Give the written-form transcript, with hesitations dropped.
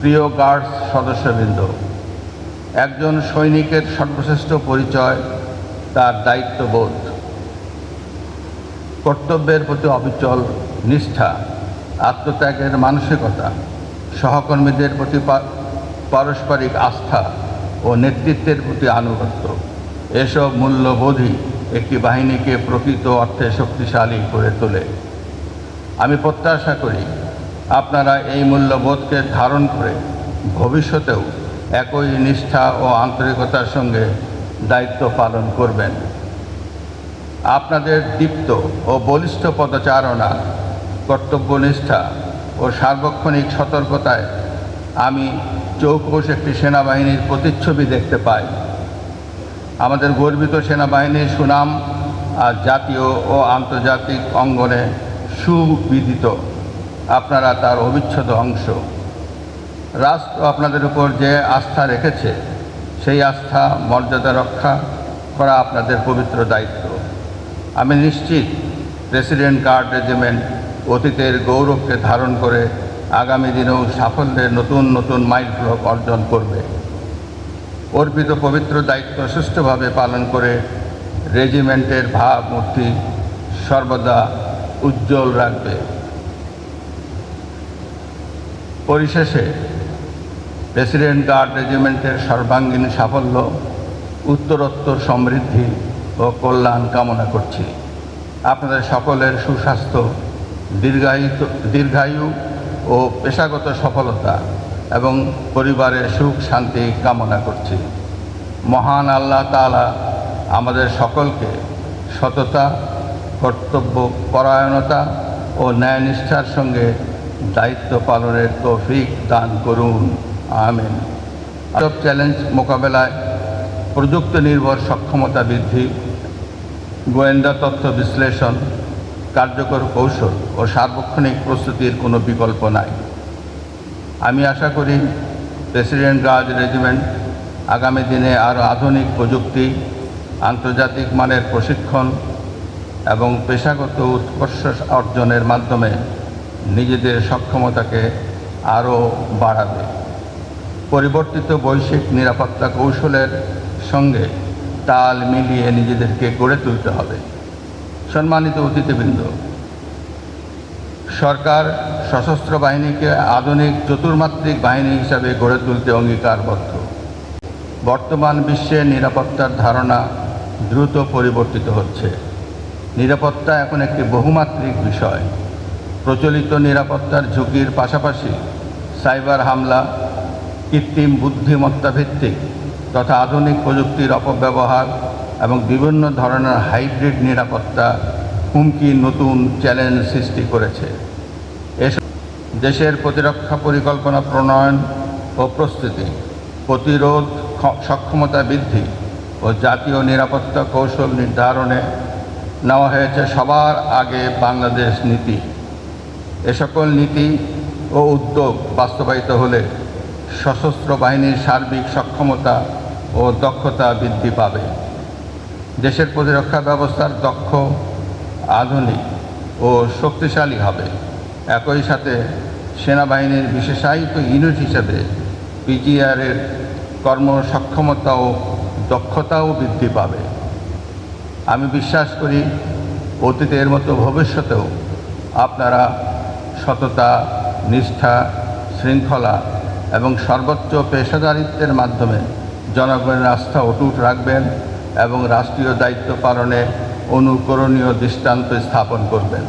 প্রিয় গার্ডস সদস্যবৃন্দ, একজন সৈনিকের সর্বশ্রেষ্ঠ পরিচয় তার দায়িত্ববোধ, কর্তব্যের প্রতি অবিচল নিষ্ঠা, আত্মত্যাগের মানসিকতা, সহকর্মীদের প্রতি পারস্পরিক আস্থা ও নেতৃত্বের প্রতি আনুগত্য। এসব মূল্যবোধই একটি বাহিনীকে প্রকৃত অর্থে শক্তিশালী করে তোলে। আমি প্রত্যাশা করি আপনারা এই মূল্যবোধকে ধারণ করে ভবিষ্যতেও একই নিষ্ঠা ও আন্তরিকতার সঙ্গে দায়িত্ব পালন করবেন। আপনাদের দীপ্ত ও বলিষ্ঠ পদচারণা, কর্তব্যনিষ্ঠা ও সার্বক্ষণিক সতর্কতায় আমি চৌকস একটি সেনাবাহিনীর প্রতিচ্ছবি দেখতে পাই। আমাদের গর্বিত সেনাবাহিনীর সুনাম আর জাতীয় ও আন্তর্জাতিক অঙ্গনে সুবিদিত। আপনারা তার অবিচ্ছেদ্য অংশ। রাষ্ট্র আপনাদের উপর যে আস্থা রেখেছে সেই আস্থা মর্যাদা রক্ষা করা আপনাদের পবিত্র দায়িত্ব। আমি নিশ্চিত প্রেসিডেন্ট গার্ড রেজিমেন্ট অতীতের গৌরবকে ধারণ করে আগামী দিনেও সাফল্যের নতুন নতুন মাইলফলক অর্জন করবে। অর্পিত পবিত্র দায়িত্ব সুষ্ঠুভাবে পালন করে রেজিমেন্টের ভাবমূর্তি সর্বদা উজ্জ্বল রাখবে। পরিশেষে প্রেসিডেন্ট গার্ড রেজিমেন্টের সর্বাঙ্গীন সাফল্য, উত্তরোত্তর সমৃদ্ধি ও কল্যাণ কামনা করছি। আপনাদের সকলের সুস্বাস্থ্য, দীর্ঘায়ু ও পেশাগত সফলতা এবং পরিবারের সুখ শান্তি কামনা করছি। মহান আল্লাহ তাআলা আমাদের সকলকে সততা, কর্তব্য পরায়ণতা ও ন্যায়নিষ্ঠার সঙ্গে দায়িত্ব পালনের তৌফিক দান করুন। আমিন। সব চ্যালেঞ্জ মোকাবেলায় প্রযুক্তি নির্ভর সক্ষমতা বৃদ্ধি, গোয়েন্দা তথ্য বিশ্লেষণ, কার্যকর কৌশল ও সার্বক্ষণিক প্রস্তুতির কোনো বিকল্প নাই। আমি আশা করি প্রেসিডেন্ট গার্ড রেজিমেন্ট আগামী দিনে আরও আধুনিক প্রযুক্তি, আন্তর্জাতিক মানের প্রশিক্ষণ এবং পেশাগত উৎকর্ষ অর্জনের মাধ্যমে নিজেদের সক্ষমতাকে আরও বাড়াবে। পরিবর্তিত বৈশ্বিক নিরাপত্তা কৌশলের সঙ্গে তাল মিলিয়ে নিজেদেরকে গড়ে তুলতে হবে। সম্মানিত অতিথিবৃন্দ, সরকার সশস্ত্র বাহিনীকে আধুনিক চতুর্মাত্রিক বাহিনী হিসাবে গড়ে তুলতে অঙ্গীকারবদ্ধ। বর্তমান বিশ্বে নিরাপত্তার ধারণা দ্রুত পরিবর্তিত হচ্ছে। নিরাপত্তা এখন একটি বহুমাত্রিক বিষয়। প্রচলিত নিরাপত্তার ঝুঁকির পাশাপাশি সাইবার হামলা, কৃত্রিম বুদ্ধিমত্তা ভিত্তিক তথা আধুনিক প্রযুক্তির অপব্যবহার এবং বিভিন্ন ধরনের হাইব্রিড নিরাপত্তা হুমকির নতুন চ্যালেঞ্জ সৃষ্টি করেছে। এসব দেশের প্রতিরক্ষা পরিকল্পনা প্রণয়ন ও প্রস্তুতি, প্রতিরোধ সক্ষমতা বৃদ্ধি ও জাতীয় নিরাপত্তা কৌশল নির্ধারণে নেওয়া হয়েছে সবার আগে বাংলাদেশ নীতি। এ সকল নীতি ও উদ্যোগ বাস্তবায়িত হলে সশস্ত্র বাহিনীর সার্বিক সক্ষমতা ও দক্ষতা বৃদ্ধি পাবে। দেশের প্রতিরক্ষা ব্যবস্থার দক্ষ, আধুনিক ও শক্তিশালী হবে। একই সাথে সেনাবাহিনীর বিশেষায়িত ইউনিট হিসেবে পিজিআরের কর্মসক্ষমতা ও দক্ষতাও বৃদ্ধি পাবে। আমি বিশ্বাস করি অতীতের মতো ভবিষ্যতেও আপনারা সততা, নিষ্ঠা, শৃঙ্খলা এবং সর্বোচ্চ পেশাদারিত্বের মাধ্যমে জনগণের আস্থা অটুট রাখবেন এবং রাষ্ট্রীয় দায়িত্ব পালনে অনুকরণীয় দৃষ্টান্ত স্থাপন করবেন।